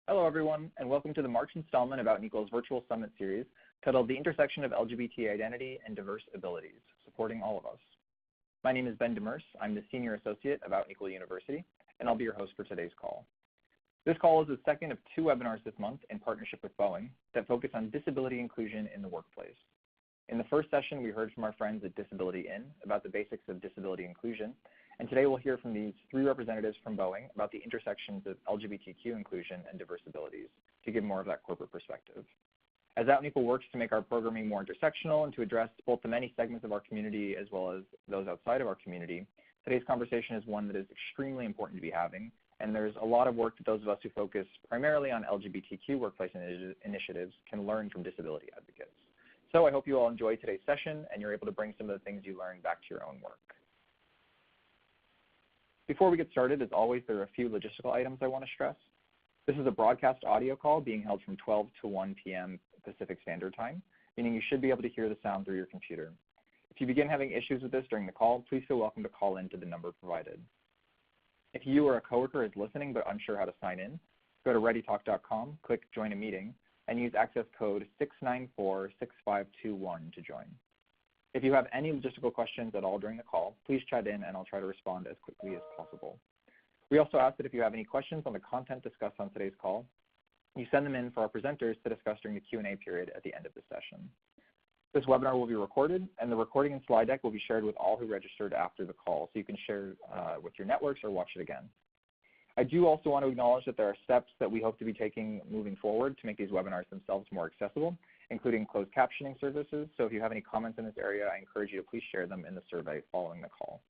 Hello, everyone, and welcome to the March installment of Out and Equal's virtual summit series titled The Intersection of LGBT Identity and Diverse Abilities, Supporting All of Us. My name is Ben Demers. I'm the Senior Associate of Out and Equal University, and I'll be your host for today's call. This call is the second of 2 webinars this month in partnership with Boeing that focus on disability inclusion in the workplace. In the first session, we heard from our friends at Disability In about the basics of disability inclusion, and today we'll hear from these 3 representatives from Boeing about the intersections of LGBTQ inclusion and diverse abilities to give more of that corporate perspective. As Out and Equal works to make our programming more intersectional and to address both the many segments of our community as well as those outside of our community, today's conversation is one that is extremely important to be having, and there's a lot of work that those of us who focus primarily on LGBTQ workplace initiatives can learn from disability advocates. So I hope you all enjoy today's session and you're able to bring some of the things you learned back to your own work. Before we get started, as always, there are a few logistical items I want to stress. This is a broadcast audio call being held from 12 to 1 p.m. Pacific Standard Time, meaning you should be able to hear the sound through your computer. If you begin having issues with this during the call, please feel welcome to call in to the number provided. If you or a coworker is listening but unsure how to sign in, go to readytalk.com, click Join a Meeting, and use access code 694-6521 to join. If you have any logistical questions at all during the call, please chat in and I'll try to respond as quickly as possible. We also ask that if you have any questions on the content discussed on today's call, you send them in for our presenters to discuss during the Q&A period at the end of the session. This webinar will be recorded, and the recording and slide deck will be shared with all who registered after the call, so you can share with your networks or watch it again. I do also want to acknowledge that there are steps that we hope to be taking moving forward to make these webinars themselves more accessible, including closed captioning services. So if you have any comments in this area, I encourage you to please share them in the survey following the call.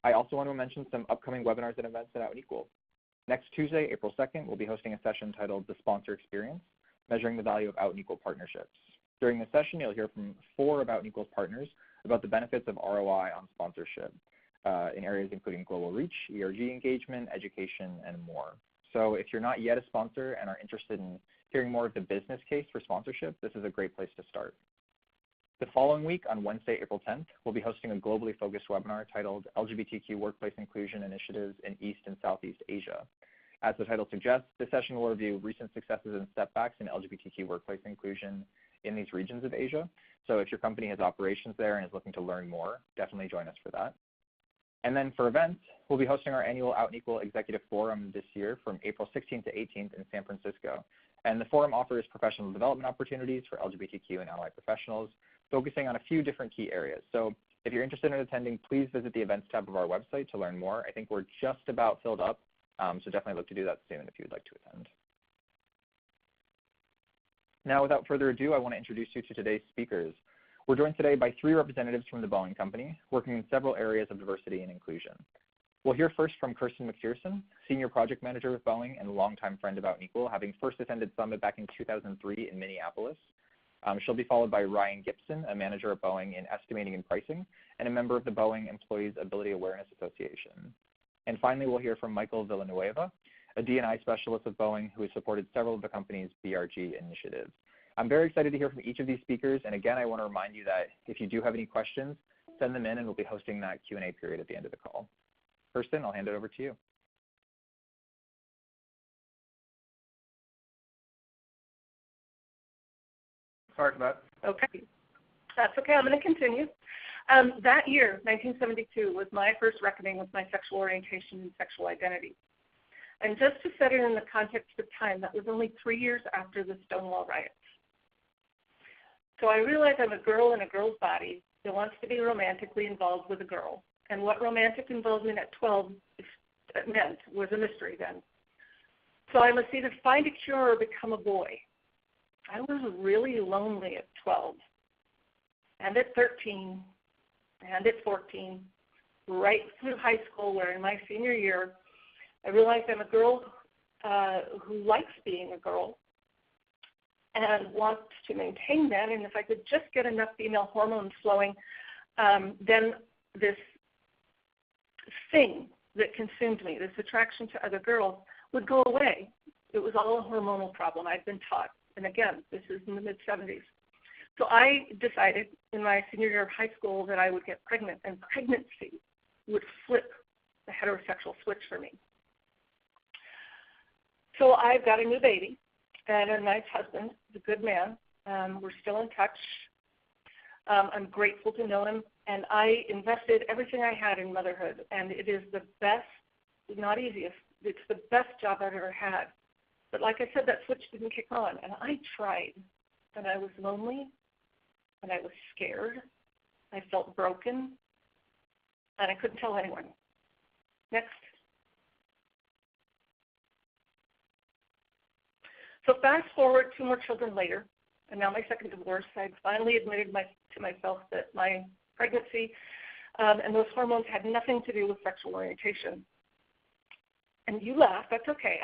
I also want to mention some upcoming webinars and events at Out and Equal. Next Tuesday, April 2nd, we'll be hosting a session titled The Sponsor Experience, Measuring the Value of Out and Equal Partnerships. During this session, you'll hear from 4 of Out and Equal's partners about the benefits of ROI on sponsorship in areas including global reach, ERG engagement, education, and more. So if you're not yet a sponsor and are interested in hearing more of the business case for sponsorship, this is a great place to start. The following week, on Wednesday, April 10th, we'll be hosting a globally focused webinar titled LGBTQ Workplace Inclusion Initiatives in East and Southeast Asia. As the title suggests, this session will review recent successes and setbacks in LGBTQ workplace inclusion in these regions of Asia. So if your company has operations there and is looking to learn more, definitely join us for that. And then for events, we'll be hosting our annual Out and Equal Executive Forum this year from April 16th to 18th in San Francisco. And the forum offers professional development opportunities for LGBTQ and allied professionals, focusing on a few different key areas. So if you're interested in attending, please visit the events tab of our website to learn more. I think we're just about filled up, so definitely look to do that soon if you'd like to attend. Now, without further ado, I want to introduce you to today's speakers. We're joined today by 3 representatives from the Boeing Company, working in several areas of diversity and inclusion. We'll hear first from Kirsten McPherson, Senior Project Manager with Boeing and a longtime friend of Out and Equal, having first attended Summit back in 2003 in Minneapolis. She'll be followed by Ryan Gibson, a manager at Boeing in estimating and pricing, and a member of the Boeing Employees Ability Awareness Association. And finally, we'll hear from Michael Villanueva, a D&I specialist of Boeing who has supported several of the company's BRG initiatives. I'm very excited to hear from each of these speakers, and again, I want to remind you that if you do have any questions, send them in and we'll be hosting that Q&A period at the end of the call. Kirsten, I'll hand it over to you. Sorry for that. Okay, that's okay. I'm going to continue. That year, 1972, was my first reckoning with my sexual orientation and sexual identity. And just to set it in the context of time, that was only 3 years after the Stonewall riots. So I realized I'm a girl in a girl's body that wants to be romantically involved with a girl. And what romantic involvement at 12 meant was a mystery then. So I must either find a cure or become a boy. I was really lonely at 12, and at 13, and at 14, right through high school, where in my senior year, I realized I'm a girl who likes being a girl and wants to maintain that, and if I could just get enough female hormones flowing, then this thing that consumed me, this attraction to other girls, would go away. It was all a hormonal problem, I'd been taught. And again, this is in the mid-70s. So I decided in my senior year of high school that I would get pregnant, and pregnancy, 'd flip the heterosexual switch for me. would flip the heterosexual switch for me. So I decided in my senior year of high school that I would get pregnant, and pregnancy would flip the heterosexual switch for me. So I decided in my senior year of high school that I would get pregnant, and pregnancy would flip the heterosexual switch for me. So I've got a new baby and a nice husband, a good man. We're still in touch. I'm grateful to know him, and I invested everything I had in motherhood, and it is the best, not easiest, it's the best job I've ever had. But like I said, that switch didn't kick on, and I tried, and I was lonely, and I was scared. I felt broken, and I couldn't tell anyone. Next. So fast forward 2 more children later, and now my second divorce, I finally admitted to myself that my pregnancy and those hormones had nothing to do with sexual orientation. And you laugh, that's okay.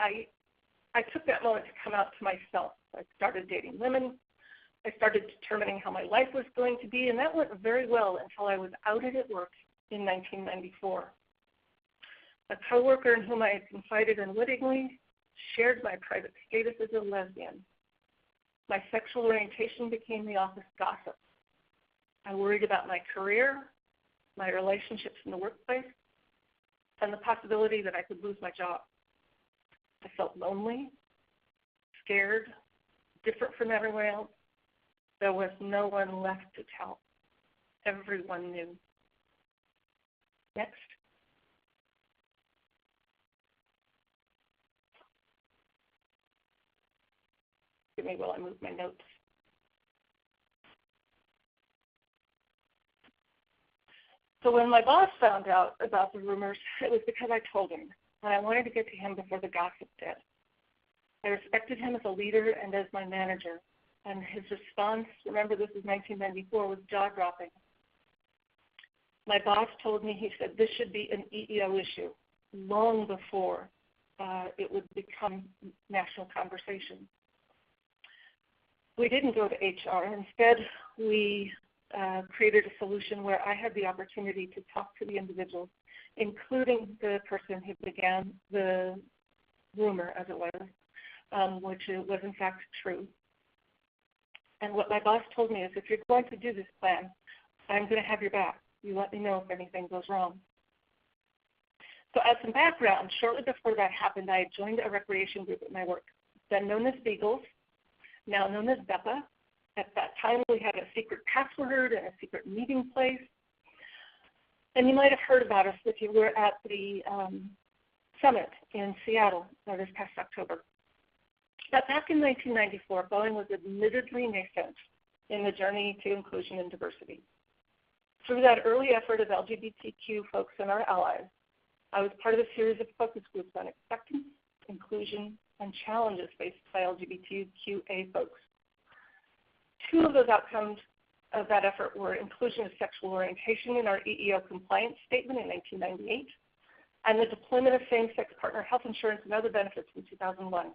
I took that moment to come out to myself. I started dating women. I started determining how my life was going to be, and that went very well until I was outed at work in 1994. A coworker in whom I had confided unwittingly shared my private status as a lesbian. My sexual orientation became the office gossip. I worried about my career, my relationships in the workplace, and the possibility that I could lose my job. I felt lonely, scared, different from everyone else. There was no one left to tell. Everyone knew. Next. Give me while I move my notes. So when my boss found out about the rumors, it was because I told him, and I wanted to get to him before the gossip did. I respected him as a leader and as my manager, and his response, remember this is 1994, was jaw-dropping. My boss told me, he said, this should be an EEO issue long before it would become national conversation. We didn't go to HR. Instead, we created a solution where I had the opportunity to talk to the individuals, including the person who began the rumor, as it was, which was in fact true. And what my boss told me is, if you're going to do this plan, I'm going to have your back. You let me know if anything goes wrong. So as some background, shortly before that happened, I had joined a recreation group at my work, then known as Beagles, now known as BEPA. At that time, we had a secret password and a secret meeting place. And you might have heard about us if you were at the summit in Seattle this past October. But back in 1994, Boeing was admittedly nascent in the journey to inclusion and diversity. Through that early effort of LGBTQ folks and our allies, I was part of a series of focus groups on acceptance, inclusion, and challenges faced by LGBTQA folks. 2 of those outcomes of that effort were inclusion of sexual orientation in our EEO compliance statement in 1998 and the deployment of same-sex partner health insurance and other benefits in 2001.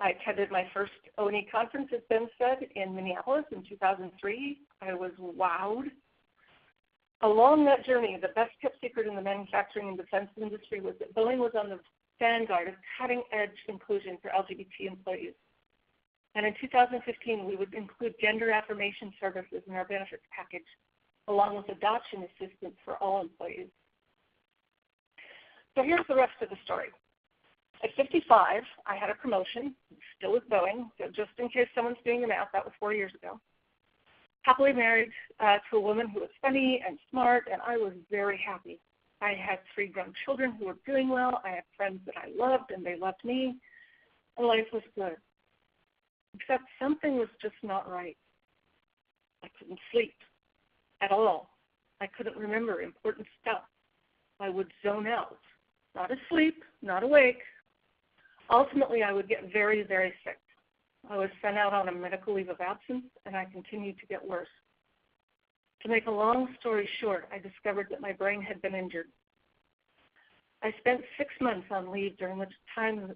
I attended my first ONE conference, as Ben said, in Minneapolis in 2003. I was wowed. Along that journey, the best kept secret in the manufacturing and defense industry was that Boeing was on the vanguard of cutting-edge inclusion for LGBT employees. And in 2015, we would include gender affirmation services in our benefits package, along with adoption assistance for all employees. So here's the rest of the story. At 55, I had a promotion, still with Boeing, so just in case someone's doing the math, that was 4 years ago. Happily married to a woman who was funny and smart, and I was very happy. I had 3 grown children who were doing well. I had friends that I loved, and they loved me, and life was good. Except something was just not right. I couldn't sleep at all. I couldn't remember important stuff. I would zone out, not asleep, not awake. Ultimately, I would get very, very sick. I was sent out on a medical leave of absence, and I continued to get worse. To make a long story short, I discovered that my brain had been injured. I spent 6 months on leave, during which time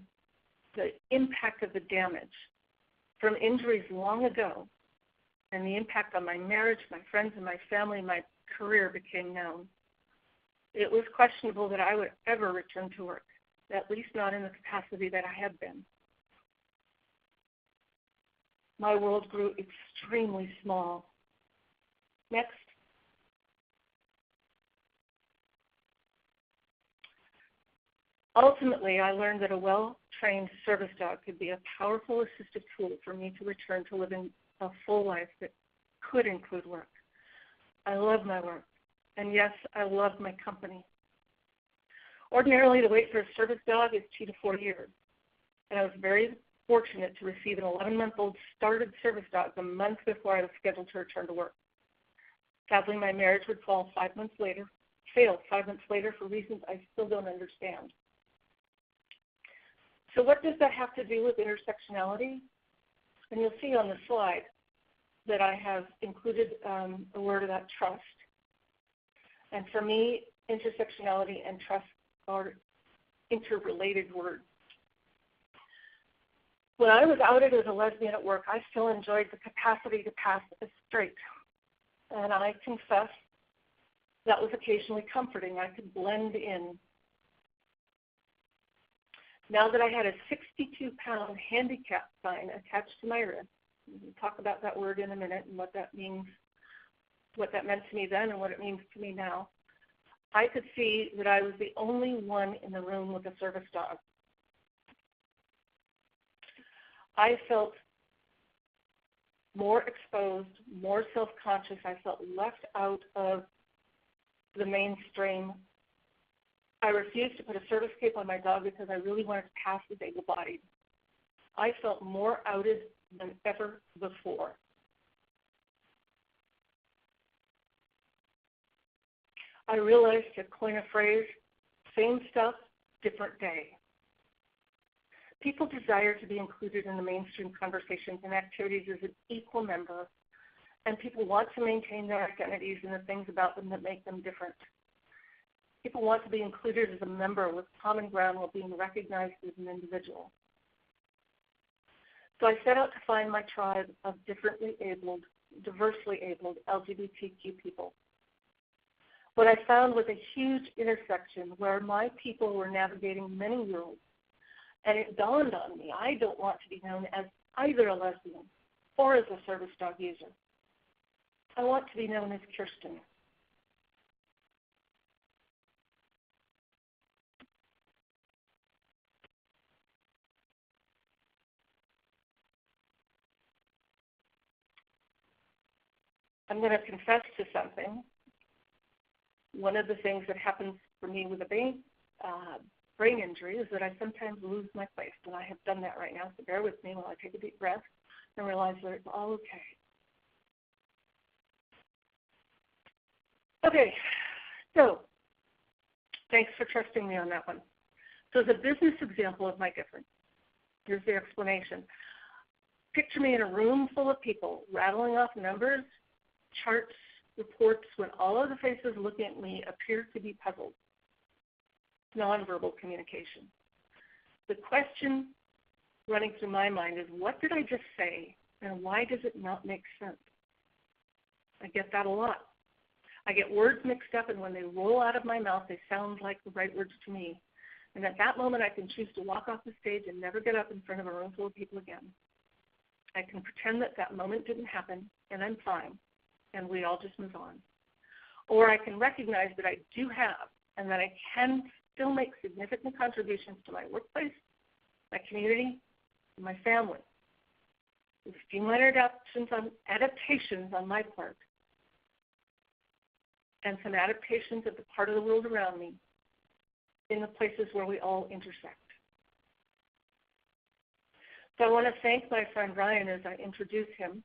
the impact of the damage from injuries long ago and the impact on my marriage, my friends and my family, my career became known. It was questionable that I would ever return to work, at least not in the capacity that I had been. My world grew extremely small. Next. Ultimately, I learned that a trained service dog could be a powerful assistive tool for me to return to living a full life that could include work. I love my work, and yes, I love my company. Ordinarily, the wait for a service dog is 2 to 4 years, and I was very fortunate to receive an 11-month-old started service dog a month before I was scheduled to return to work. Sadly, my marriage would fail 5 months later for reasons I still don't understand. So what does that have to do with intersectionality? And you'll see on the slide that I have included a word about trust. And for me, intersectionality and trust are interrelated words. When I was outed as a lesbian at work, I still enjoyed the capacity to pass as straight. And I confess that was occasionally comforting. I could blend in. Now that I had a 62-pound handicap sign attached to my wrist, we'll talk about that word in a minute and what that means, what that meant to me then and what it means to me now, I could see that I was the only one in the room with a service dog. I felt more exposed, more self-conscious. I felt left out of the mainstream. I refused to put a service cape on my dog because I really wanted to pass as able-bodied. I felt more outed than ever before. I realized, to coin a phrase, same stuff, different day. People desire to be included in the mainstream conversations and activities as an equal member, and people want to maintain their identities and the things about them that make them different. People want to be included as a member with common ground while being recognized as an individual. So I set out to find my tribe of diversely abled LGBTQ people. What I found was a huge intersection where my people were navigating many worlds. And it dawned on me, I don't want to be known as either a lesbian or as a service dog user. I want to be known as Kirsten. I'm going to confess to something. One of the things that happens for me with a brain injury is that I sometimes lose my place, and I have done that right now, so bear with me while I take a deep breath and realize that it's all okay. Okay, so thanks for trusting me on that one. So as a business example of my difference, here's the explanation. Picture me in a room full of people rattling off numbers, charts, reports, when all of the faces looking at me appear to be puzzled. Nonverbal communication. The question running through my mind is, what did I just say, and why does it not make sense? I get that a lot. I get words mixed up, and when they roll out of my mouth, they sound like the right words to me. And at that moment, I can choose to walk off the stage and never get up in front of a room full of people again. I can pretend that that moment didn't happen, and I'm fine, and we all just move on. Or I can recognize that I do have, and that I can still make significant contributions to my workplace, my community, and my family. With a few minor adaptations on my part, and some adaptations of the part of the world around me in the places where we all intersect. So I want to thank my friend Ryan as I introduce him,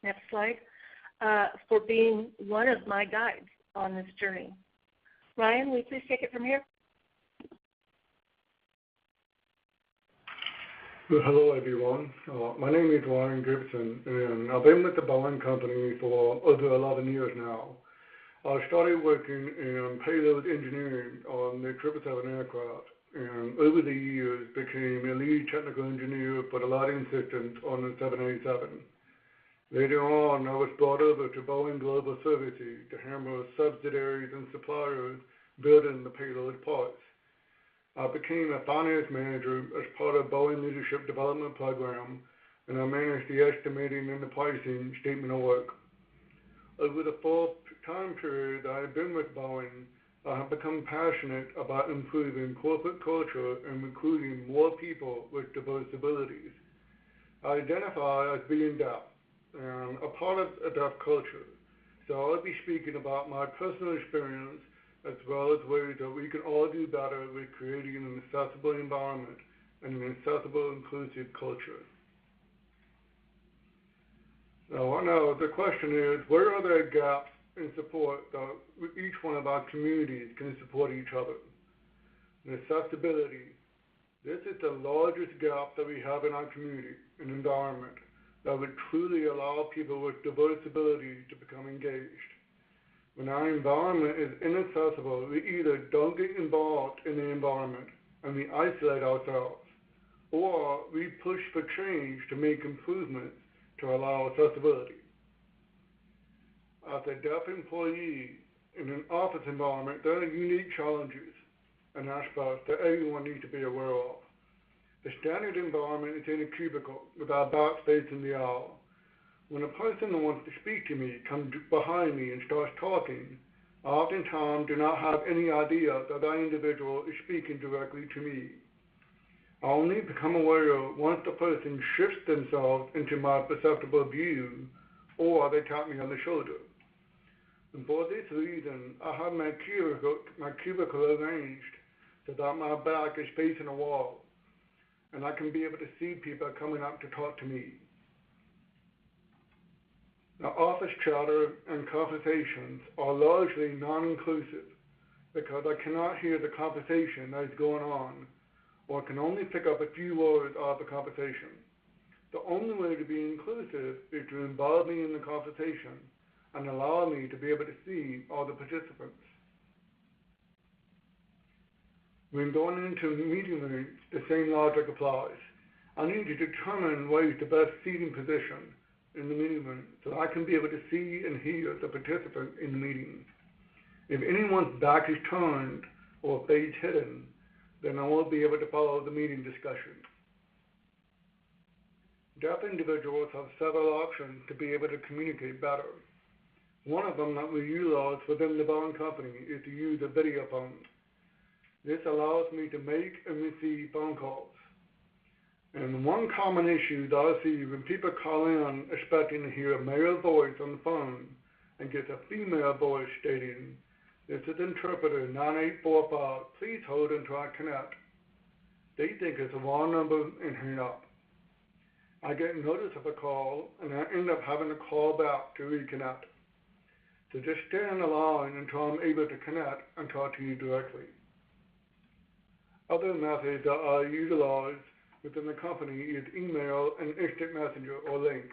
next slide, for being one of my guides on this journey. Ryan, will you please take it from here? Well, hello, everyone. My name is Ryan Gibson, and I've been with the Boeing company for over 11 years now. I started working in payload engineering on the 777 aircraft, and over the years became a lead technical engineer for the lighting systems on the 787. Later on, I was brought over to Boeing Global Services to handle subsidiaries and suppliers building the payload parts. I became a finance manager as part of Boeing Leadership Development Program, and I managed the estimating and the pricing statement of work. Over the full time period I have been with Boeing, I have become passionate about improving corporate culture and recruiting more people with diverse abilities. I identify as being deaf and a part of a deaf culture, so I'll be speaking about my personal experience as well as ways that we can all do better with creating an accessible environment and an accessible, inclusive culture. Now, I know the question is, where are there gaps in support that each one of our communities can support each other? And accessibility, this is the largest gap that we have in our community and environment that would truly allow people with diverse abilities to become engaged. When our environment is inaccessible, we either don't get involved in the environment and we isolate ourselves, or we push for change to make improvements to allow accessibility. As a deaf employee in an office environment, there are unique challenges and aspects that everyone needs to be aware of. The standard environment is in a cubicle with our backs facing the aisle. When a person that wants to speak to me comes behind me and starts talking, I oftentimes do not have any idea that that individual is speaking directly to me. I only become aware once the person shifts themselves into my perceptible view or they tap me on the shoulder. And for this reason, I have my cubicle arranged so that my back is facing a wall and I can be able to see people coming up to talk to me. Now, office chatter and conversations are largely non-inclusive because I cannot hear the conversation that is going on, or can only pick up a few words of the conversation. The only way to be inclusive is to involve me in the conversation and allow me to be able to see all the participants. When going into meeting rooms, the same logic applies. I need to determine what is the best seating position in the meeting room so I can be able to see and hear the participants in the meeting. If anyone's back is turned or face hidden, then I won't be able to follow the meeting discussion. Deaf individuals have several options to be able to communicate better. One of them that we utilize within the Boeing company is to use a video phone. This allows me to make and receive phone calls. And one common issue that I see when people call in expecting to hear a male voice on the phone and get a female voice stating, "This is interpreter 9845, please hold until I connect." They think it's a wrong number and hang up. I get notice of a call and I end up having to call back to reconnect. So just stay on the line until I'm able to connect and talk to you directly. Other methods that I utilize within the company is email and instant messenger or link.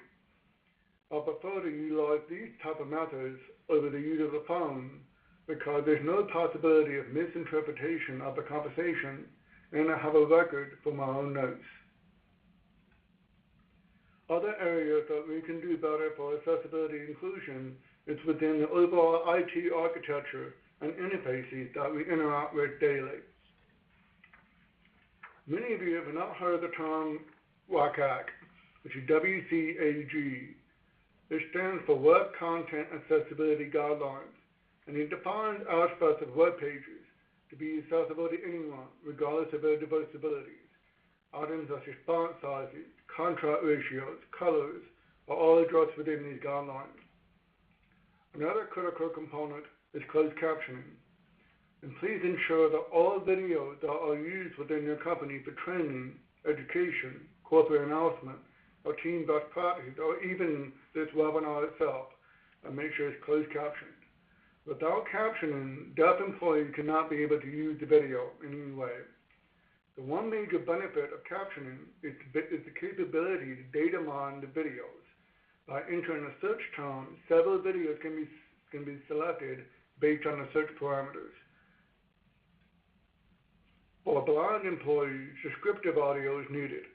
I prefer to utilize these type of methods over the use of the phone because there's no possibility of misinterpretation of the conversation, and I have a record for my own notes. Other areas that we can do better for accessibility and inclusion is within the overall IT architecture and interfaces that we interact with daily. Many of you have not heard the term WCAG, which is WCAG. It stands for Web Content Accessibility Guidelines, and it defines aspects of web pages to be accessible to anyone, regardless of their diverse abilities. Items such as font sizes, contrast ratios, colors are all addressed within these guidelines. Another critical component is closed captioning. And please ensure that all videos that are used within your company for training, education, corporate announcement, or team best practices, or even this webinar itself, and make sure it's closed captioned. Without captioning, deaf employees cannot be able to use the video in any way. The one major benefit of captioning is the capability to data mine the videos. By entering a search term, several videos can be selected based on the search parameters. For blind employees, descriptive audio is needed.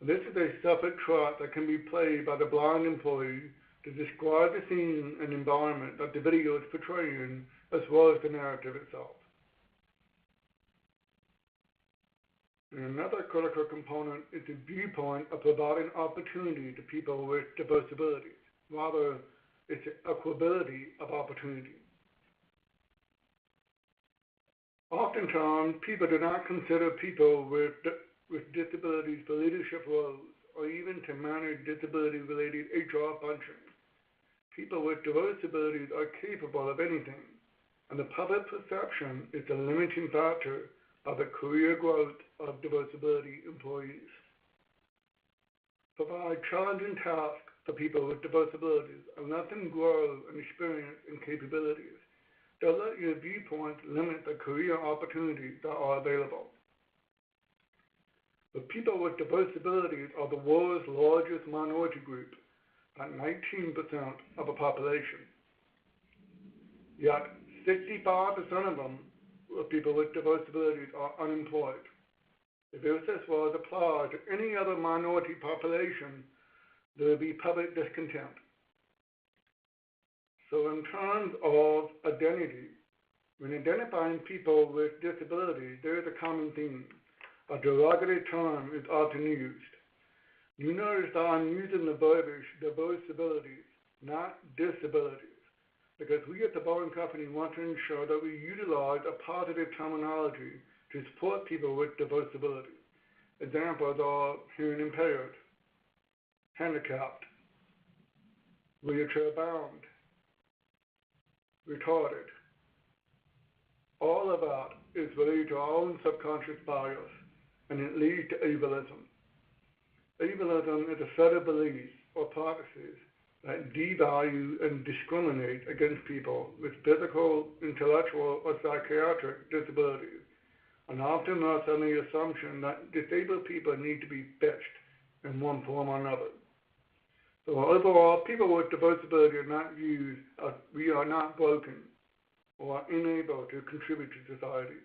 This is a separate track that can be played by the blind employee to describe the scene and environment that the video is portraying, as well as the narrative itself. And another critical component is the viewpoint of providing opportunity to people with diverse abilities. Rather, it's the equability of opportunity. Oftentimes, people do not consider people with disabilities for leadership roles or even to manage disability-related HR functions. People with diverse abilities are capable of anything, and the public perception is the limiting factor of the career growth of diverse ability employees. Provide challenging tasks for people with diverse abilities and let them grow in experience and capabilities. Don't let your viewpoints limit the career opportunities that are available. The people with diverse abilities are the world's largest minority group, at 19% of the population. Yet 65% of them, people with diverse abilities, are unemployed. If this was applied to any other minority population, there would be public discontent. So in terms of identity, when identifying people with disabilities, there is a common theme. A derogatory term is often used. You notice that I'm using the verbiage diverse abilities, not disabilities, because we at the Boeing Company want to ensure that we utilize a positive terminology to support people with diverse abilities. Examples are hearing impaired, handicapped, wheelchair bound, retarded. All of that is related to our own subconscious bias, and it leads to ableism. Ableism is a set of beliefs or practices that devalue and discriminate against people with physical, intellectual, or psychiatric disabilities, and often rests on the assumption that disabled people need to be fixed in one form or another. So overall, people with diverse ability are not viewed as we are not broken or unable to contribute to society.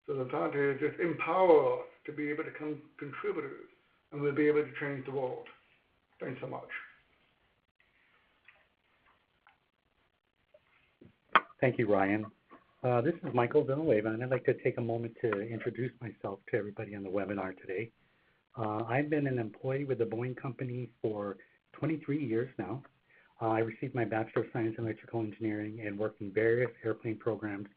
So the fact is just empower us to be able to become contributors, and we'll be able to change the world. Thanks so much. Thank you, Ryan. This is Michael Villanueva, and I'd like to take a moment to introduce myself to everybody on the webinar today. I've been an employee with the Boeing Company for 23 years now. I received my Bachelor of Science in Electrical Engineering and worked in various airplane programs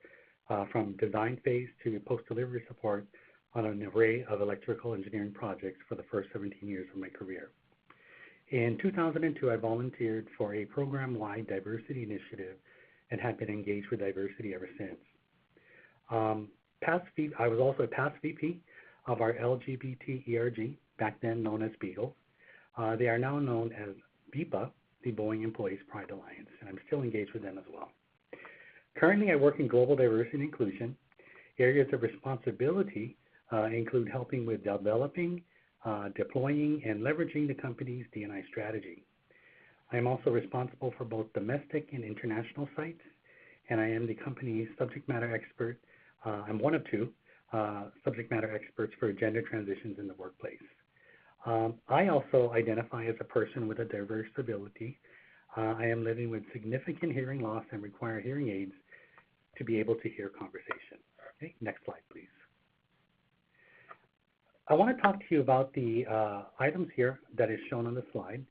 from design phase to post-delivery support on an array of electrical engineering projects for the first 17 years of my career. In 2002, I volunteered for a program-wide diversity initiative and have been engaged with diversity ever since. I was also a past VP of our LGBT ERG, back then known as Beagle. They are now known as BEPA, the Boeing Employees Pride Alliance, and I'm still engaged with them as well. Currently, I work in global diversity and inclusion. Areas of responsibility include helping with developing, deploying, and leveraging the company's D&I strategy. I am also responsible for both domestic and international sites, and I am the company's subject matter expert. I'm one of two subject matter experts for gender transitions in the workplace. I also identify as a person with a diverse ability. I am living with significant hearing loss and require hearing aids to be able to hear conversation. Okay, next slide, please. I want to talk to you about the items here that is shown on the slide.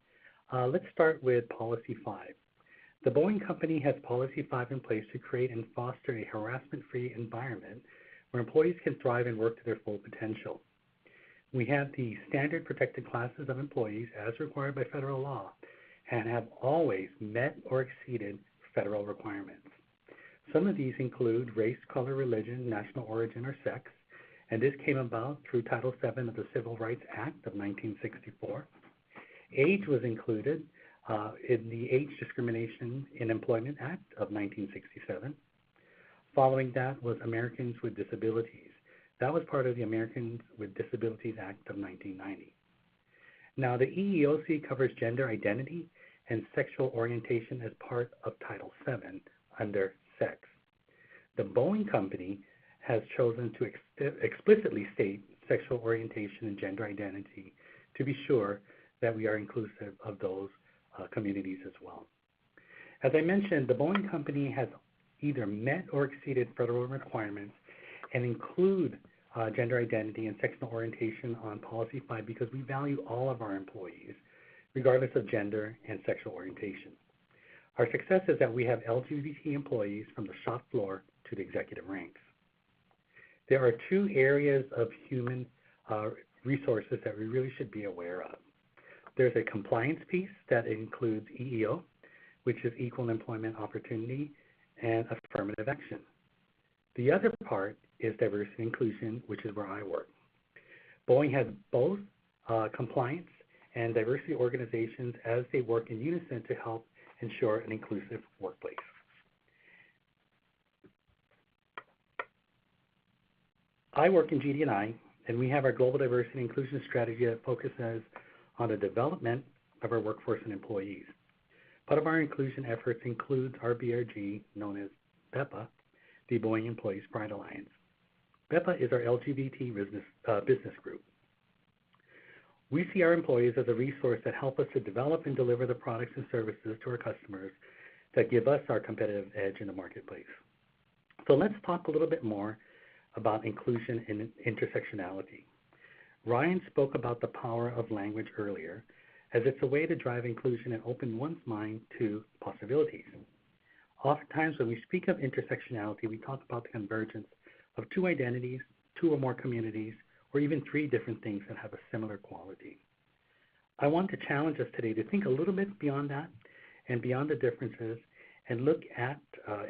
Let's start with Policy 5. The Boeing Company has Policy 5 in place to create and foster a harassment-free environment where employees can thrive and work to their full potential. We have the standard protected classes of employees as required by federal law and have always met or exceeded federal requirements. Some of these include race, color, religion, national origin, or sex, and this came about through Title VII of the Civil Rights Act of 1964. Age was included in the Age Discrimination in Employment Act of 1967. Following that was Americans with Disabilities. That was part of the Americans with Disabilities Act of 1990. Now, the EEOC covers gender identity and sexual orientation as part of Title VII under sex. The Boeing Company has chosen to explicitly state sexual orientation and gender identity to be sure that we are inclusive of those communities as well. As I mentioned, the Boeing Company has either met or exceeded federal requirements and include gender identity and sexual orientation on Policy 5 because we value all of our employees, regardless of gender and sexual orientation. Our success is that we have LGBT employees from the shop floor to the executive ranks. There are two areas of human resources that we really should be aware of. There's a compliance piece that includes EEO, which is equal employment opportunity, and affirmative action. The other part is diversity and inclusion, which is where I work. Boeing has both compliance and diversity organizations as they work in unison to help ensure an inclusive workplace. I work in GD&I, and we have our global diversity and inclusion strategy that focuses on the development of our workforce and employees. Part of our inclusion efforts includes our BRG, known as BEPA, the Boeing Employees Pride Alliance. BEPA is our LGBT business group. We see our employees as a resource that help us to develop and deliver the products and services to our customers that give us our competitive edge in the marketplace. So let's talk a little bit more about inclusion and intersectionality. Ryan spoke about the power of language earlier, as it's a way to drive inclusion and open one's mind to possibilities. Oftentimes when we speak of intersectionality, we talk about the convergence of two identities, two or more communities, or even three different things that have a similar quality. I want to challenge us today to think a little bit beyond that and beyond the differences and look at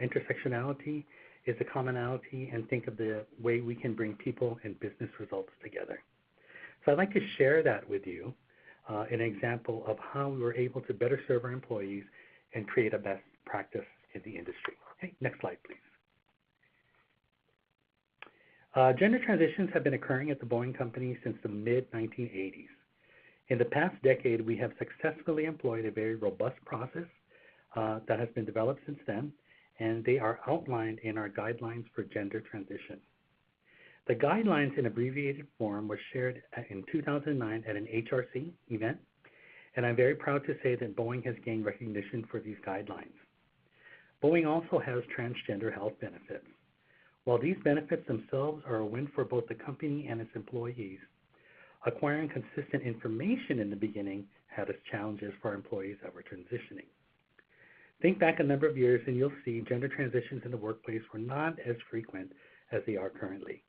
intersectionality is a commonality and think of the way we can bring people and business results together. So I'd like to share that with you, an example of how we were able to better serve our employees and create a best practice in the industry. Okay, next slide, please. Gender transitions have been occurring at the Boeing Company since the mid-1980s. In the past decade, we have successfully employed a very robust process that has been developed since then, and they are outlined in our guidelines for gender transition. The guidelines in abbreviated form were shared in 2009 at an HRC event, and I'm very proud to say that Boeing has gained recognition for these guidelines. Boeing also has transgender health benefits. While these benefits themselves are a win for both the company and its employees, acquiring consistent information in the beginning had its challenges for our employees that were transitioning. Think back a number of years and you'll see gender transitions in the workplace were not as frequent as they are currently.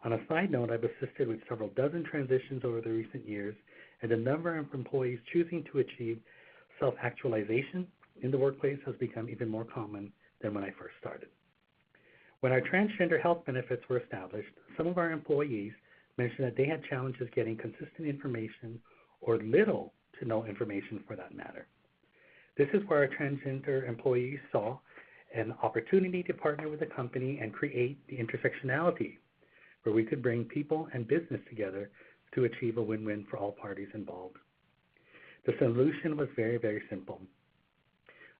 On a side note, I've assisted with several dozen transitions over the recent years, and the number of employees choosing to achieve self-actualization in the workplace has become even more common than when I first started. When our transgender health benefits were established, some of our employees mentioned that they had challenges getting consistent information or little to no information for that matter. This is where our transgender employees saw an opportunity to partner with the company and create the intersectionality, where we could bring people and business together to achieve a win-win for all parties involved. The solution was very, very simple.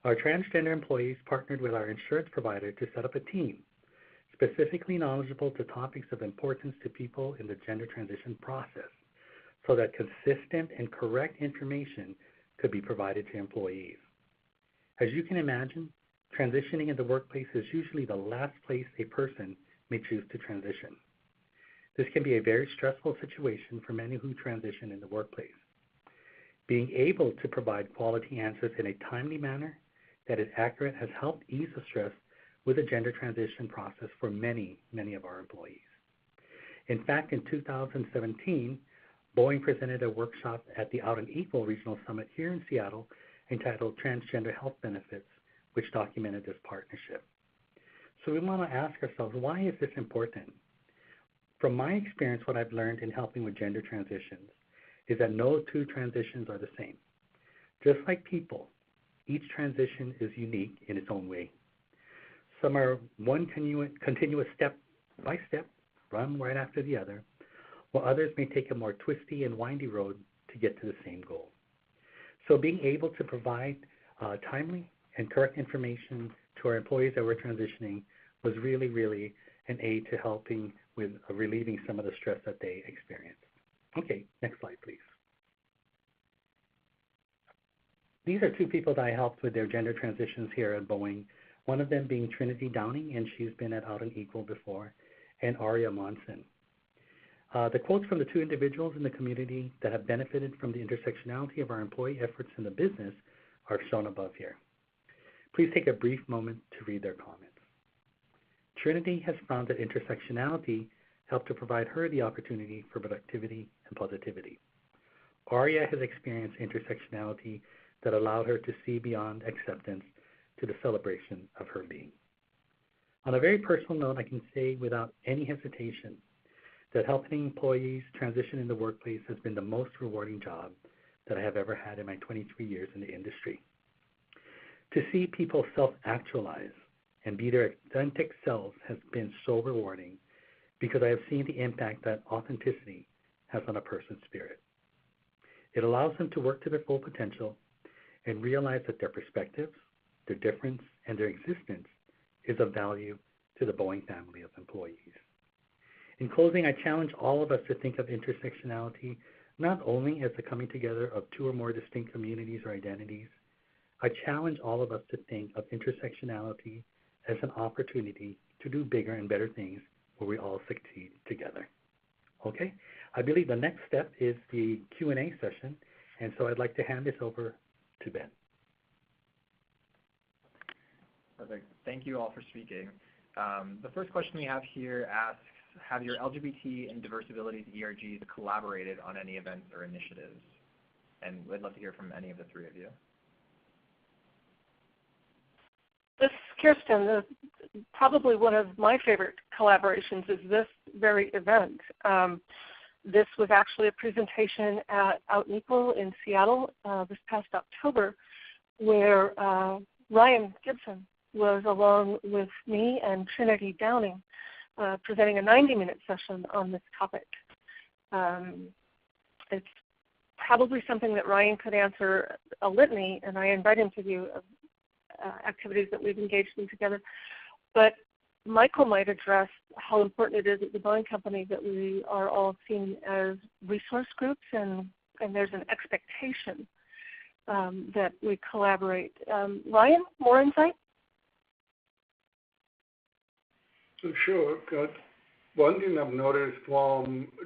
Our transgender employees partnered with our insurance provider to set up a team specifically knowledgeable to topics of importance to people in the gender transition process, so that consistent and correct information could be provided to employees. As you can imagine, transitioning in the workplace is usually the last place a person may choose to transition. This can be a very stressful situation for many who transition in the workplace. Being able to provide quality answers in a timely manner that is accurate has helped ease the stress with the gender transition process for many, many of our employees. In fact, in 2017, Boeing presented a workshop at the Out and Equal Regional Summit here in Seattle entitled Transgender Health Benefits, which documented this partnership. So we want to ask ourselves, why is this important? From my experience, what I've learned in helping with gender transitions is that no two transitions are the same. Just like people, each transition is unique in its own way. Some are one continuous step-by-step run right after the other, while others may take a more twisty and windy road to get to the same goal. So being able to provide timely and correct information to our employees that were transitioning was really, really an aid to helping with relieving some of the stress that they experienced. Okay, next slide, please. These are two people that I helped with their gender transitions here at Boeing, one of them being Trinity Downing, and she's been at Out and Equal before, and Aria Monson. The quotes from the two individuals in the community that have benefited from the intersectionality of our employee efforts in the business are shown above here. Please take a brief moment to read their comments. Trinity has found that intersectionality helped to provide her the opportunity for productivity and positivity. Aria has experienced intersectionality that allowed her to see beyond acceptance to the celebration of her being. On a very personal note, I can say without any hesitation that helping employees transition in the workplace has been the most rewarding job that I have ever had in my 23 years in the industry. To see people self-actualize and be their authentic selves has been so rewarding because I have seen the impact that authenticity has on a person's spirit. It allows them to work to their full potential and realize that their perspectives, their difference, and their existence is of value to the Boeing family of employees. In closing, I challenge all of us to think of intersectionality not only as the coming together of two or more distinct communities or identities. I challenge all of us to think of intersectionality as an opportunity to do bigger and better things where we all succeed together. Okay, I believe the next step is the Q&A session, and so I'd like to hand this over to Ben. Perfect. Thank you all for speaking. The first question we have here asks, have your LGBT and diverse abilities ERGs collaborated on any events or initiatives? And we'd love to hear from any of the three of you. This is Kirsten. Probably one of my favorite collaborations is this very event. This was actually a presentation at Out and Equal in Seattle this past October, where Ryan Gibson was along with me and Trinity Downing presenting a 90-minute session on this topic. It's probably something that Ryan could answer a litany, and I invite him to do activities that we've engaged in together. But Michael might address how important it is at the Boeing company that we are all seen as resource groups, and there's an expectation that we collaborate. Ryan, more insight? Sure. One thing I've noticed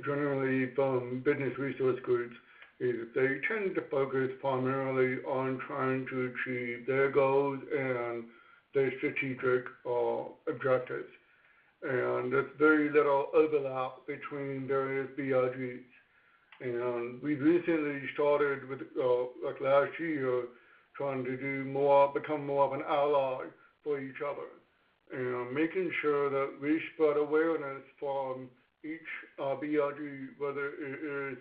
generally from business resource groups is they tend to focus primarily on trying to achieve their goals and their strategic objectives. And there's very little overlap between various BRGs. And we recently started with, like last year, trying to become more of an ally for each other. And making sure that we spread awareness from each BRG, whether it is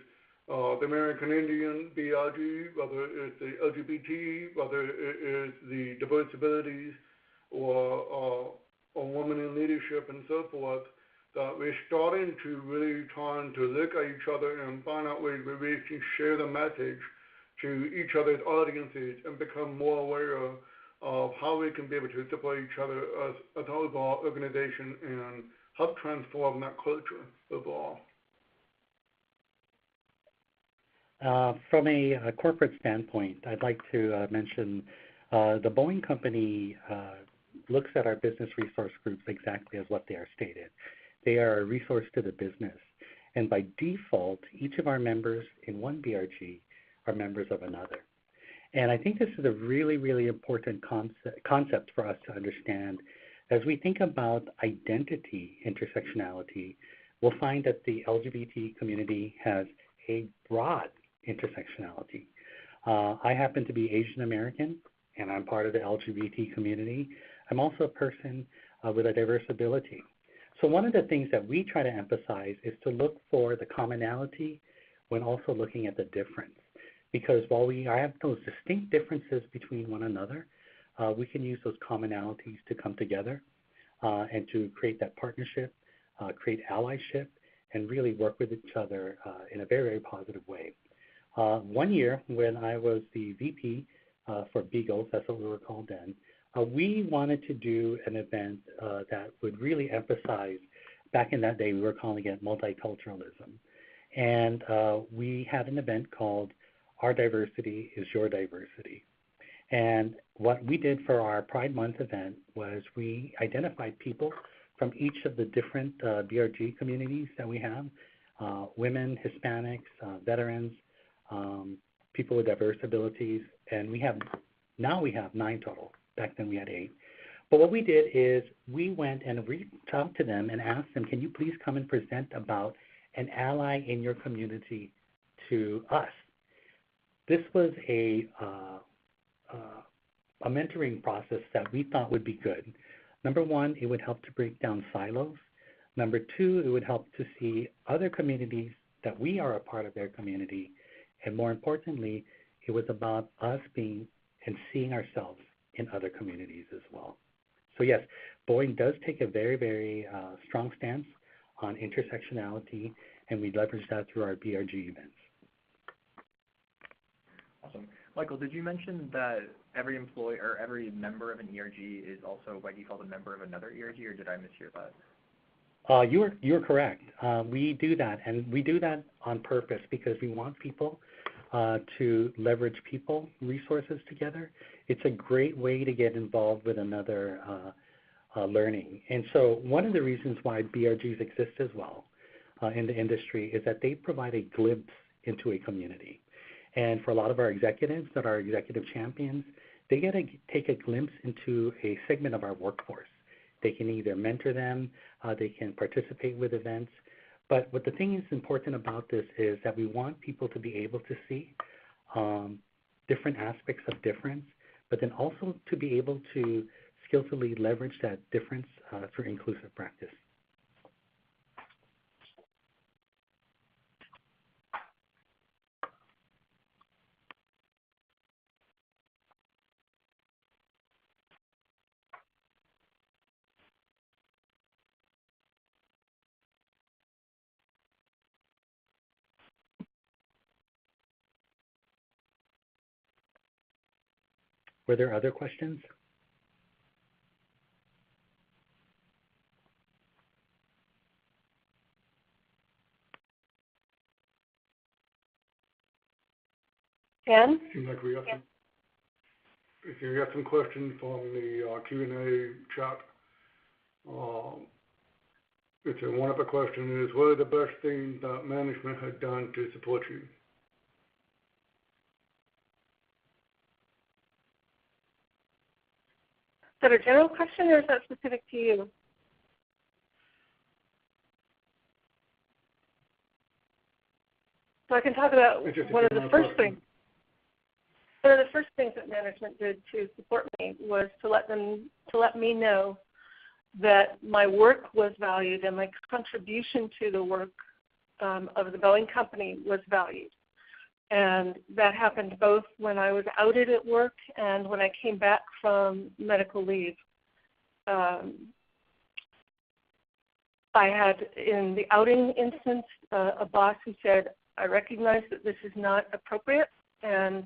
the American Indian BRG, whether it's the LGBT, whether it is the diverse abilities or women in leadership and so forth, that we're starting to really trying to look at each other and find out ways where we can share the message to each other's audiences and become more aware of how we can be able to support each other as an overall organization and help transform that culture overall. From a corporate standpoint, I'd like to mention the Boeing company looks at our business resource groups exactly as what they are stated. They are a resource to the business. And by default, each of our members in one BRG are members of another. And I think this is a really, really important concept for us to understand. As we think about identity intersectionality, we'll find that the LGBT community has a broad intersectionality. I happen to be Asian American, and I'm part of the LGBT community. I'm also a person with a diverse ability. So one of the things that we try to emphasize is to look for the commonality when also looking at the difference. Because while we have those distinct differences between one another, we can use those commonalities to come together and to create that partnership, create allyship, and really work with each other in a very, very positive way. One year when I was the VP for Beagles, that's what we were called then, we wanted to do an event that would really emphasize, back in that day we were calling it multiculturalism. And we had an event called Our Diversity is Your Diversity. And what we did for our Pride Month event was we identified people from each of the different BRG communities that we have, women, Hispanics, veterans, people with diverse abilities, and now we have 9 total. Back then we had 8. But what we did is we went and reached out to them and asked them, can you please come and present about an ally in your community to us? This was a mentoring process that we thought would be good. Number one, it would help to break down silos. Number two, it would help to see other communities that we are a part of their community. And more importantly, it was about us being and seeing ourselves in other communities as well. So yes, Boeing does take a very, very strong stance on intersectionality, and we leverage that through our BRG events. Awesome. Michael, did you mention that every employee or every member of an ERG is also by default a member of another ERG, or did I mishear that? You're correct. We do that, and we do that on purpose because we want people to leverage people resources together. It's a great way to get involved with another learning. And so one of the reasons why BRGs exist as well in the industry is that they provide a glimpse into a community. And for a lot of our executives that are executive champions, they get to take a glimpse into a segment of our workforce. They can either mentor them, they can participate with events. But what the thing is important about this is that we want people to be able to see different aspects of difference, but then also to be able to skillfully leverage that difference through inclusive practice. Were there other questions? Ken? Seems like we have some questions from the Q&A chat. One of the questions is, what are the best things that management had done to support you? Is that a general question or is that specific to you? So I can talk about one of the first things that management did to support me was to let me know that my work was valued and my contribution to the work of the Boeing company was valued. And that happened both when I was outed at work and when I came back from medical leave. I had, in the outing instance, a boss who said, I recognize that this is not appropriate, and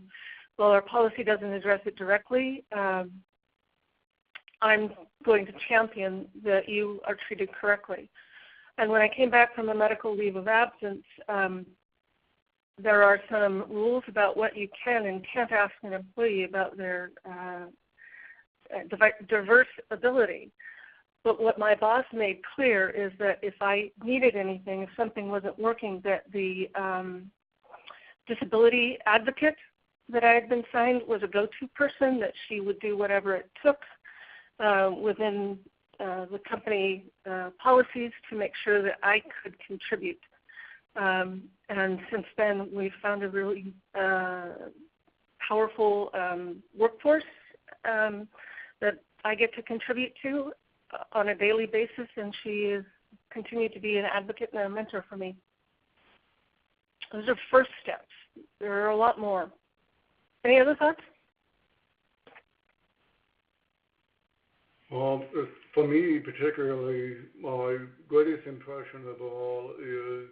while our policy doesn't address it directly, I'm going to champion that you are treated correctly. And when I came back from a medical leave of absence, there are some rules about what you can and can't ask an employee about their diverse ability. But what my boss made clear is that if I needed anything, if something wasn't working, that the disability advocate that I had been signed was a go-to person, that she would do whatever it took within the company policies to make sure that I could contribute. And since then, we've found a really powerful workforce that I get to contribute to on a daily basis, and she has continued to be an advocate and a mentor for me. Those are first steps. There are a lot more. Any other thoughts? For me, particularly, my greatest impression of all is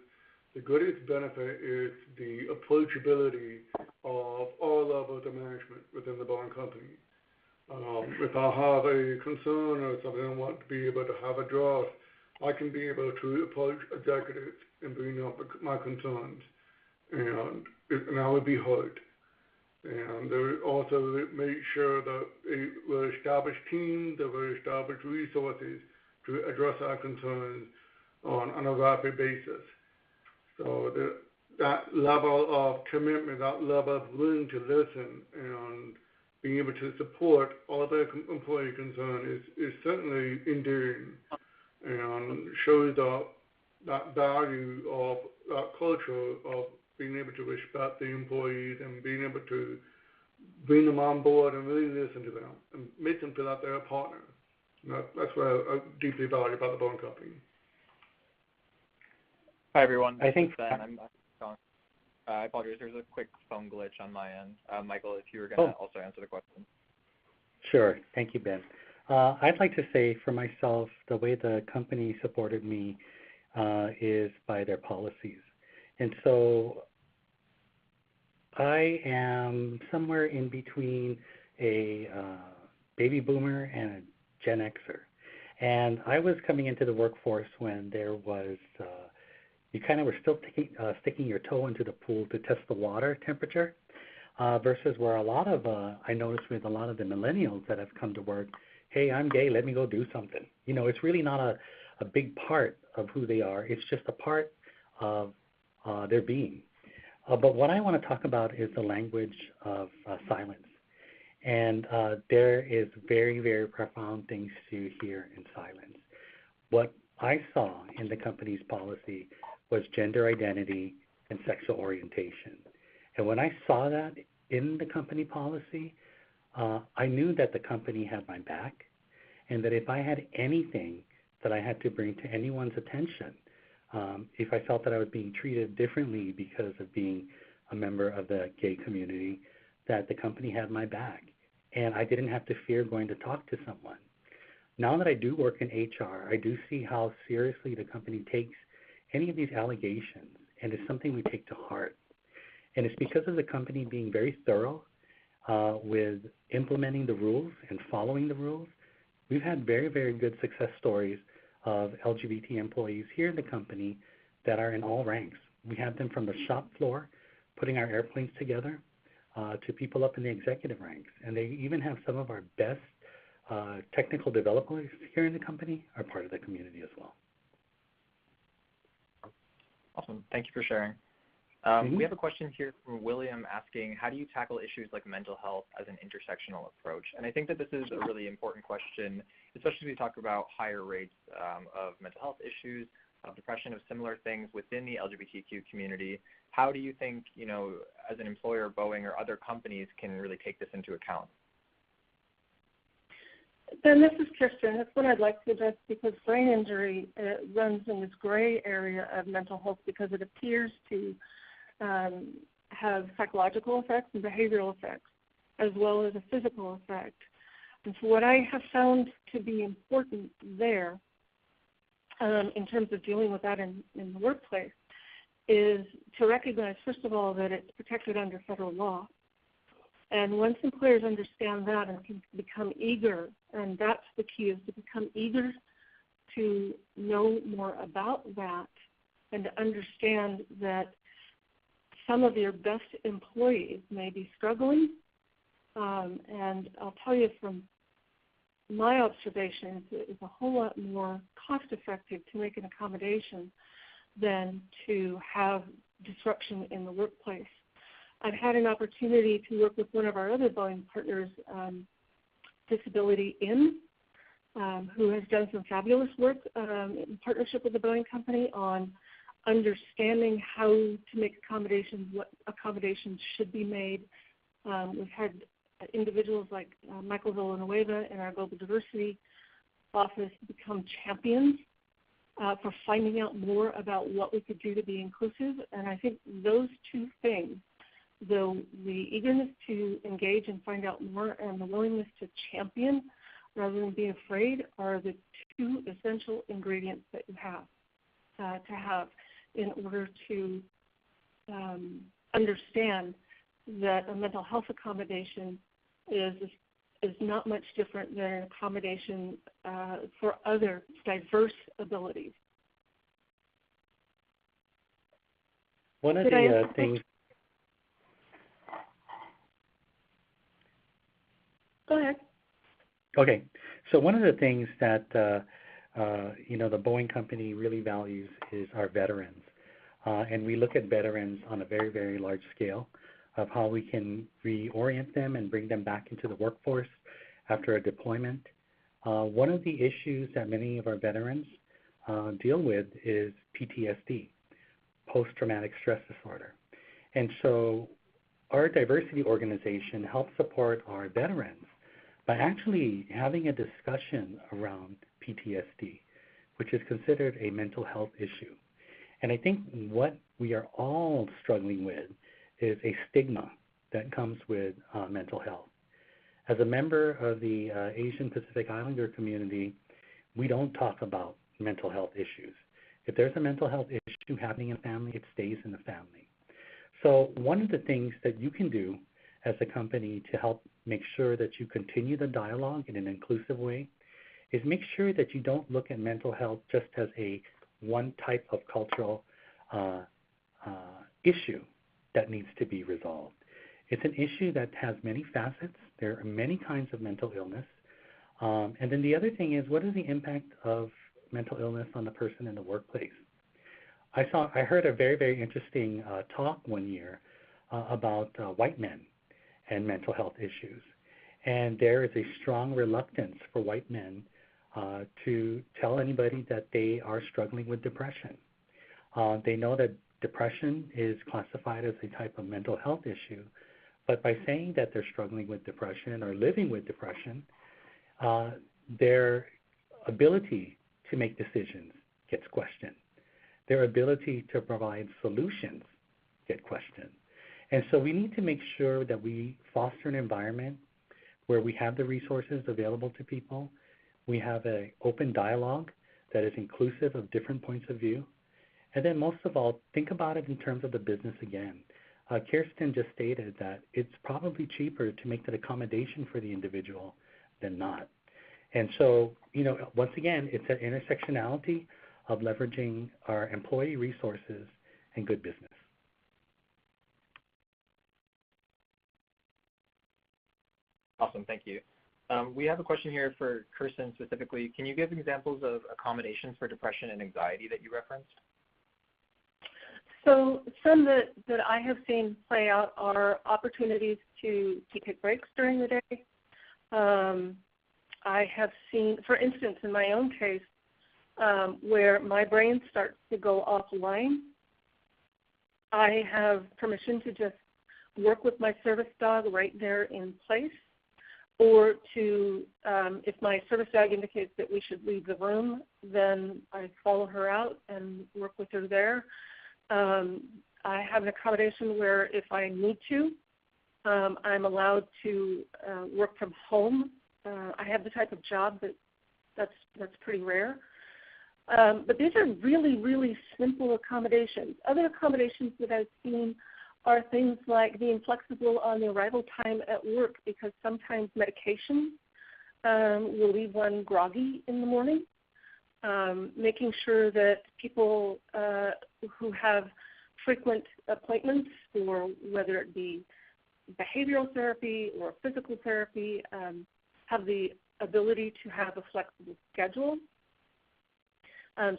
the greatest benefit is the approachability of all levels of management within the Boeing company. If I have a concern or something I want to be able to have addressed, I can be able to approach executives and bring up my concerns, and I would be heard. And they also make sure that they will establish teams, they will establish resources to address our concerns on a rapid basis. So that level of commitment, that level of willing to listen and being able to support all their employee concern is certainly endearing and shows that value of that culture of being able to respect the employees and being able to bring them on board and really listen to them and make them feel like they're a partner. That's what I deeply value about the Boeing company. Hi, everyone. I think Ben. I apologize. There's a quick phone glitch on my end. Michael, if you were going to also answer the question. Sure. Thank you, Ben. I'd like to say for myself, the way the company supported me is by their policies. And so I am somewhere in between a baby boomer and a Gen Xer. And I was coming into the workforce when there was, you kind of were still sticking your toe into the pool to test the water temperature versus where a lot of, I noticed with a lot of the millennials that have come to work, hey, I'm gay, let me go do something. You know, it's really not a big part of who they are. It's just a part of their being. But what I want to talk about is the language of silence. And there is very, very profound things to hear in silence. What I saw in the company's policy was gender identity and sexual orientation. And when I saw that in the company policy, I knew that the company had my back and that if I had anything that I had to bring to anyone's attention, if I felt that I was being treated differently because of being a member of the gay community, that the company had my back. And I didn't have to fear going to talk to someone. Now that I do work in HR, I do see how seriously the company takes any of these allegations, and it's something we take to heart. And it's because of the company being very thorough with implementing the rules and following the rules. We've had very, very good success stories of LGBT employees here in the company that are in all ranks. We have them from the shop floor, putting our airplanes together, to people up in the executive ranks. And they even have some of our best technical developers here in the company are part of the community as well. Awesome. Thank you for sharing. We have a question here from William asking, how do you tackle issues like mental health as an intersectional approach? And I think that this is a really important question, especially as we talk about higher rates of mental health issues, of depression, of similar things within the LGBTQ community. How do you think, you know, as an employer, Boeing or other companies can really take this into account? Ben, this is Kirsten. That's what I'd like to address because brain injury runs in this gray area of mental health because it appears to have psychological effects and behavioral effects as well as a physical effect. And so what I have found to be important there in terms of dealing with that in the workplace is to recognize, first of all, that it's protected under federal law. And once employers understand that and can become eager, and that's the key, is to become eager to know more about that and to understand that some of your best employees may be struggling. And I'll tell you from my observations, it's a whole lot more cost-effective to make an accommodation than to have disruption in the workplace. I've had an opportunity to work with one of our other Boeing partners, Disability In, who has done some fabulous work in partnership with the Boeing company on understanding how to make accommodations, what accommodations should be made. We've had individuals like Michael Villanueva in our Global Diversity Office become champions for finding out more about what we could do to be inclusive. And I think those two things, the eagerness to engage and find out more and the willingness to champion rather than be afraid, are the two essential ingredients that you have to have in order to understand that a mental health accommodation is not much different than an accommodation for other diverse abilities. One of the things. Go ahead. Okay, so one of the things that the Boeing company really values is our veterans, and we look at veterans on a very, very large scale. of how we can reorient them and bring them back into the workforce after a deployment. One of the issues that many of our veterans deal with is PTSD, post-traumatic stress disorder. And so our diversity organization helps support our veterans by actually having a discussion around PTSD, which is considered a mental health issue. And I think what we are all struggling with is a stigma that comes with mental health. As a member of the Asian Pacific Islander community, we don't talk about mental health issues. If there's a mental health issue happening in a family, it stays in the family. So one of the things that you can do as a company to help make sure that you continue the dialogue in an inclusive way is make sure that you don't look at mental health just as a one type of cultural issue that needs to be resolved. It's an issue that has many facets. There are many kinds of mental illness. And then the other thing is, what is the impact of mental illness on the person in the workplace? I heard a very, very interesting talk one year about white men and mental health issues. And there is a strong reluctance for white men to tell anybody that they are struggling with depression. They know that depression is classified as a type of mental health issue, but by saying that they're struggling with depression or living with depression, their ability to make decisions gets questioned. Their ability to provide solutions get questioned. And so we need to make sure that we foster an environment where we have the resources available to people. We have an open dialogue that is inclusive of different points of view. And then most of all, think about it in terms of the business again. Kirsten just stated that it's probably cheaper to make that accommodation for the individual than not. And so, once again, it's that intersectionality of leveraging our employee resources and good business. Awesome, thank you. We have a question here for Kirsten specifically. Can you give examples of accommodations for depression and anxiety that you referenced? So some that I have seen play out are opportunities to take breaks during the day. I have seen, for instance, in my own case, where my brain starts to go offline, I have permission to just work with my service dog right there in place, or to, if my service dog indicates that we should leave the room, then I follow her out and work with her there. I have an accommodation where if I need to, I'm allowed to work from home. I have the type of job that's pretty rare. But these are really, really simple accommodations. Other accommodations that I've seen are things like being flexible on the arrival time at work, because sometimes medication will leave one groggy in the morning. Making sure that people who have frequent appointments, or whether it be behavioral therapy or physical therapy, have the ability to have a flexible schedule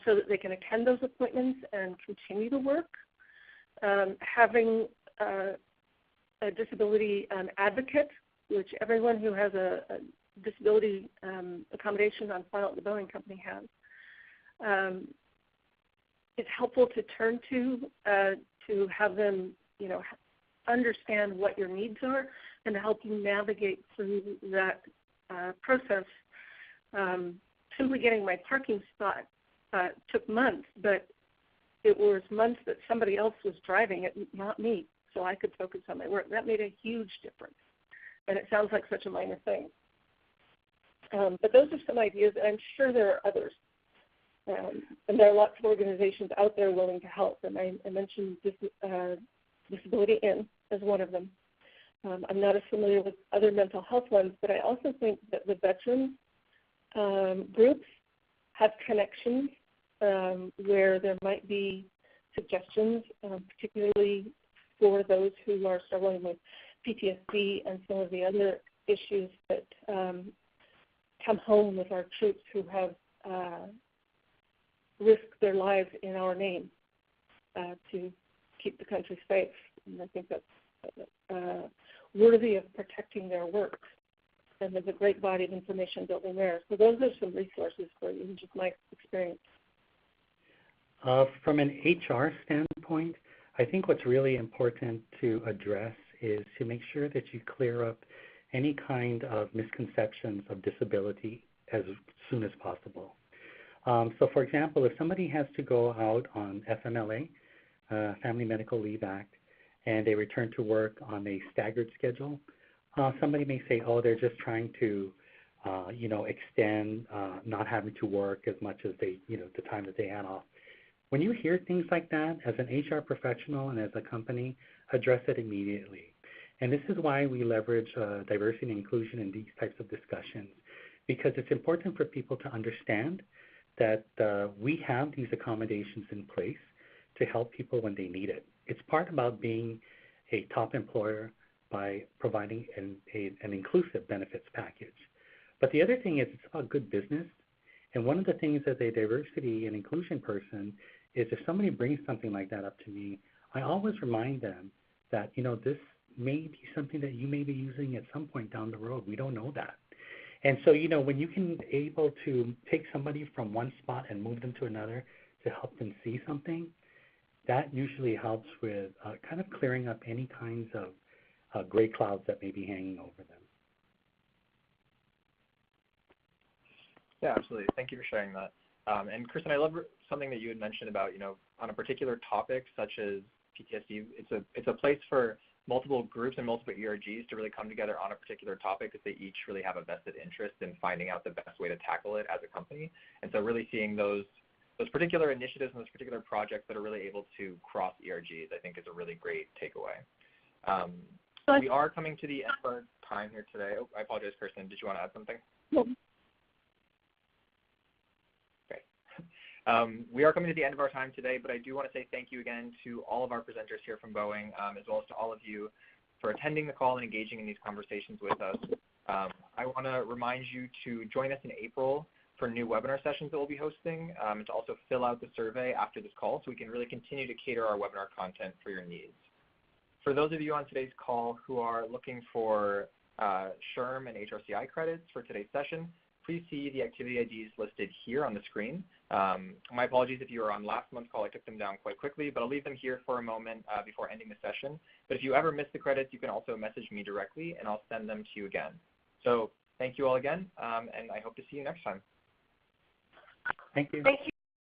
so that they can attend those appointments and continue to work. Having a disability advocate, which everyone who has a disability accommodation on file at the Boeing company has. It's helpful to turn to have them, understand what your needs are and to help you navigate through that process. Simply getting my parking spot took months, but it was months that somebody else was driving it, not me, so I could focus on my work. That made a huge difference, and it sounds like such a minor thing. But those are some ideas, and I'm sure there are others. And there are lots of organizations out there willing to help. And I mentioned Disability In as one of them. I'm not as familiar with other mental health ones, but I also think that the veteran groups have connections where there might be suggestions, particularly for those who are struggling with PTSD and some of the other issues that come home with our troops who have risked their lives in our name to keep the country safe. And I think that's worthy of protecting their work. And there's a great body of information building there. So those are some resources for you, just my experience. From an HR standpoint, I think what's really important to address is to make sure that you clear up any kind of misconceptions of disability as soon as possible. So for example, if somebody has to go out on FMLA, Family Medical Leave Act, and they return to work on a staggered schedule, somebody may say, oh, they're just trying to, extend not having to work as much as they, the time that they had off. When you hear things like that, as an HR professional and as a company, address it immediately. And this is why we leverage diversity and inclusion in these types of discussions, because it's important for people to understand that we have these accommodations in place to help people when they need it. It's part about being a top employer by providing an inclusive benefits package. But the other thing is it's about good business. And one of the things as a diversity and inclusion person is if somebody brings something like that up to me, I always remind them that, this may be something that you may be using at some point down the road. We don't know that. And so, when you can able to take somebody from one spot and move them to another to help them see something, that usually helps with kind of clearing up any kinds of gray clouds that may be hanging over them. Yeah, absolutely. Thank you for sharing that. And Kristen, I love something that you had mentioned about, on a particular topic such as PTSD, it's a place for multiple groups and multiple ERGs to really come together on a particular topic because they each really have a vested interest in finding out the best way to tackle it as a company. And so really seeing those particular initiatives and those particular projects that are really able to cross ERGs, I think is a really great takeaway. We are coming to the end of our time here today. Oh, I apologize, Kirsten. Did you want to add something? No. We are coming to the end of our time today, but I do want to say thank you again to all of our presenters here from Boeing, as well as to all of you for attending the call and engaging in these conversations with us. I want to remind you to join us in April for new webinar sessions that we'll be hosting, and to also fill out the survey after this call so we can really continue to cater our webinar content for your needs. For those of you on today's call who are looking for SHRM and HRCI credits for today's session, please see the activity IDs listed here on the screen. My apologies if you were on last month's call. I took them down quite quickly, but I'll leave them here for a moment before ending the session. But if you ever miss the credits, you can also message me directly, and I'll send them to you again. So thank you all again, and I hope to see you next time. Thank you. Thank you.